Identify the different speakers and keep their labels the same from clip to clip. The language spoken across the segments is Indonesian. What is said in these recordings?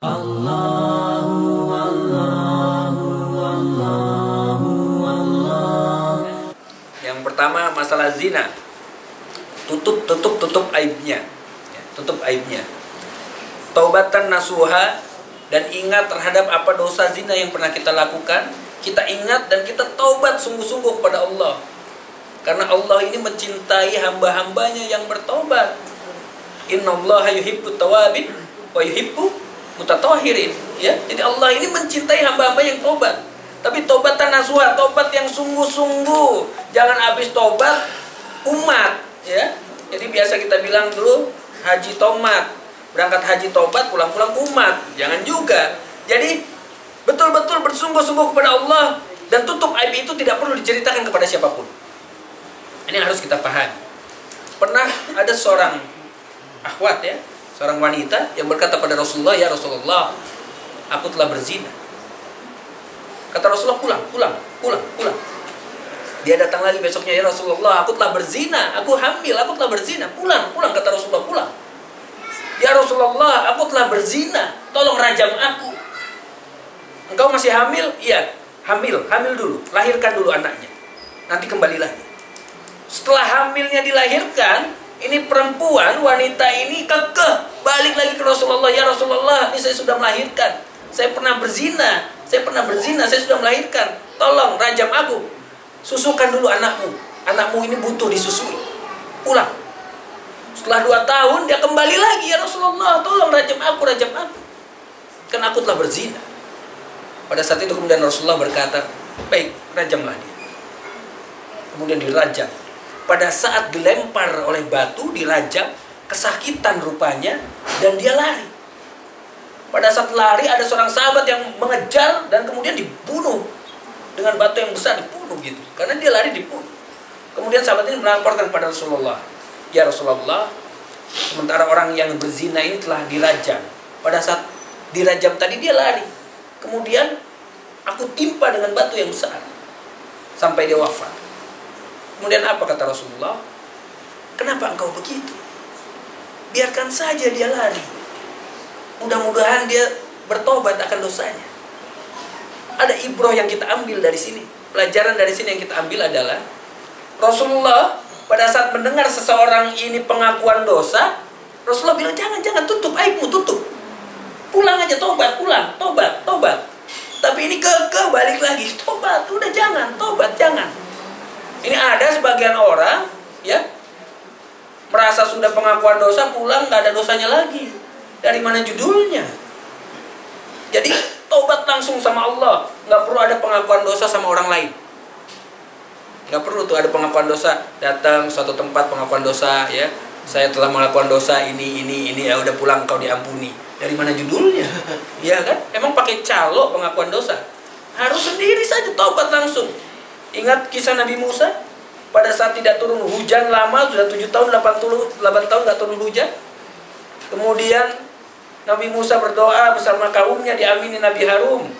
Speaker 1: Allahu Allahu Allahu Allah. Yang pertama masalah zina. Tutup aibnya. Tutup aibnya. Taubatan nasuha, dan ingat terhadap apa dosa zina yang pernah kita lakukan. Kita ingat dan kita taubat sungguh-sungguh kepada Allah. Karena Allah ini mencintai hamba-hambanya yang bertaubat. Innallaha yuhibbut tawabin wa yuhibbu mutatahhirin. Ya, jadi Allah ini mencintai hamba-hamba yang taubat. Tapi taubatan nasuha, taubat yang sungguh-sungguh. Jangan habis taubat umat, ya. Jadi biasa kita bilang dulu haji tomat, berangkat haji tobat, pulang-pulang umat. Jangan juga. Jadi betul-betul bersungguh-sungguh kepada Allah, dan tutup aib itu tidak perlu diceritakan kepada siapapun. Ini harus kita pahami. Pernah ada seorang akhwat, ya, seorang wanita yang berkata pada Rasulullah, "Ya Rasulullah, aku telah berzina." Kata Rasulullah, pulang. Dia datang lagi besoknya, "Ya Rasulullah, aku telah berzina, aku hamil, aku telah berzina." Pulang, kata Rasulullah, pulang. "Ya Rasulullah, aku telah berzina, tolong rajam aku." "Engkau masih hamil?" "Iya, hamil dulu, lahirkan dulu anaknya, nanti kembali lagi." Setelah hamilnya dilahirkan, ini perempuan, wanita ini kekeh, balik lagi ke Rasulullah, "Ya Rasulullah, ini saya sudah melahirkan, saya pernah berzina, saya sudah melahirkan, tolong rajam aku. Susukan dulu anakmu ini butuh disusui." Pulang. Setelah 2 tahun dia kembali lagi, "Ya Rasulullah, tolong rajam aku. Kan aku telah berzina." Pada saat itu kemudian Rasulullah berkata, "Baik, rajamlah dia." Kemudian dirajam. Pada saat dilempar oleh batu, dirajam, kesakitan rupanya, dan dia lari. Pada saat lari, ada seorang sahabat yang mengejar dan kemudian dibunuh dengan batu yang besar, dibunuh gitu. Karena dia lari, dibunuh. Kemudian sahabat ini melaporkan pada Rasulullah, "Ya Rasulullah, sementara orang yang berzina ini telah dirajam. Pada saat dirajam tadi dia lari. Kemudian aku timpa dengan batu yang besar sampai dia wafat." Kemudian apa kata Rasulullah? "Kenapa engkau begitu? Biarkan saja dia lari. Mudah-mudahan dia bertobat akan dosanya." Ada ibroh yang kita ambil dari sini. Pelajaran dari sini yang kita ambil adalah Rasulullah pada saat mendengar seseorang ini pengakuan dosa, Rasulullah bilang, jangan, tutup aibmu, tutup. Pulang aja, tobat. Tapi ini kekeh balik lagi, tobat, udah jangan, tobat, jangan. Ini ada sebagian orang, ya, merasa sudah pengakuan dosa, pulang nggak ada dosanya lagi. Dari mana judulnya? Jadi tobat langsung sama Allah, nggak perlu ada pengakuan dosa sama orang lain. Nggak perlu tuh ada pengakuan dosa, datang suatu tempat pengakuan dosa, ya, "Saya telah melakukan dosa ini, ya udah pulang, kau diampuni." Dari mana judulnya? Ya kan? Emang pakai calo pengakuan dosa? Harus sendiri saja tobat langsung. Ingat kisah Nabi Musa? Pada saat tidak turun hujan lama, sudah 7 tahun, 8 tahun nggak turun hujan. Kemudian Nabi Musa berdoa bersama kaumnya, diamini Nabi Harun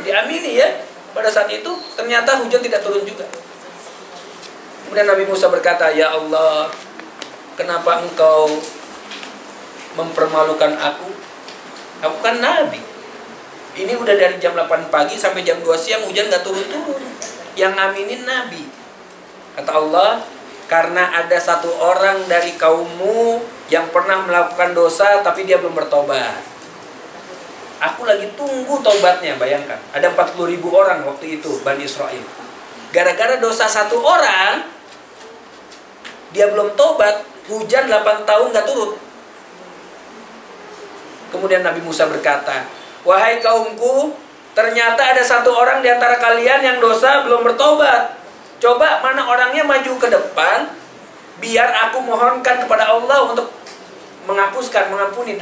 Speaker 1: diamini, ya. Pada saat itu ternyata hujan tidak turun juga. Kemudian Nabi Musa berkata, "Ya Allah, kenapa engkau mempermalukan aku? Aku kan Nabi. Ini udah dari jam 8 pagi sampai jam 2 siang hujan gak turun-turun. Yang ngaminin Nabi." Kata Allah, "Karena ada satu orang dari kaummu yang pernah melakukan dosa tapi dia belum bertobat. Aku lagi tunggu taubatnya." Bayangkan, ada 40.000 orang waktu itu Bani Israel. Gara-gara dosa satu orang, dia belum tobat, hujan 8 tahun gak turun. Kemudian Nabi Musa berkata, "Wahai kaumku, ternyata ada satu orang di antara kalian yang dosa belum bertobat. Coba mana orangnya maju ke depan, biar aku mohonkan kepada Allah untuk mengampuni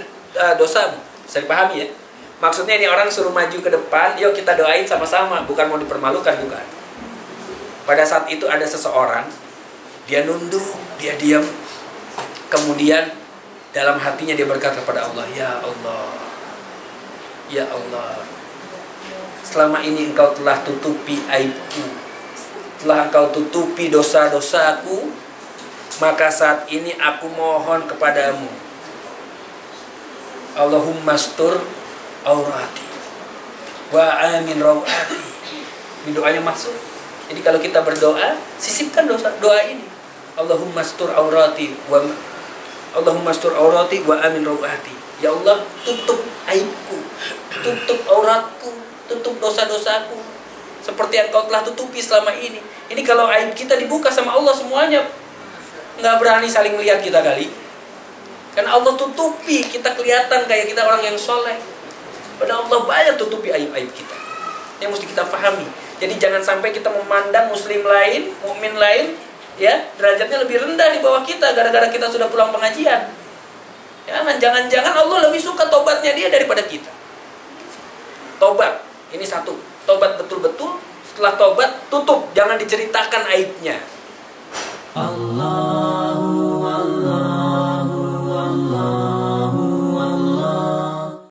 Speaker 1: dosamu." Saya pahami, ya? Maksudnya ini orang suruh maju ke depan, yuk kita doain sama-sama, bukan mau dipermalukan, bukan. Pada saat itu ada seseorang, dia nunduk, dia diam. Kemudian dalam hatinya dia berkata kepada Allah, "Ya Allah, selama ini engkau telah tutupi aibku, telah engkau tutupi dosa-dosaku, maka saat ini aku mohon kepadamu, Allahumma astur aurati wa amin rawati. Ini doanya masuk. Jadi kalau kita berdoa, sisipkan doa ini. Allahumma astur aurati wa amin rawati. Ya Allah, tutup aibku, tutup auratku, tutup dosa-dosaku seperti yang Kau telah tutupi selama ini. Ini kalau aib kita dibuka sama Allah semuanya, nggak berani saling melihat kita kali. Karena Allah tutupi, kita kelihatan kayak kita orang yang soleh. Padahal Allah banyak tutupi aib-aib kita. Yang mesti kita pahami. Jadi jangan sampai kita memandang muslim lain, mukmin lain, ya derajatnya lebih rendah di bawah kita gara-gara kita sudah pulang pengajian. Jangan-jangan Allah lebih suka tobatnya dia daripada kita. Tobat, ini satu. Tobat betul-betul. Setelah tobat, tutup. Jangan diceritakan aibnya. Allah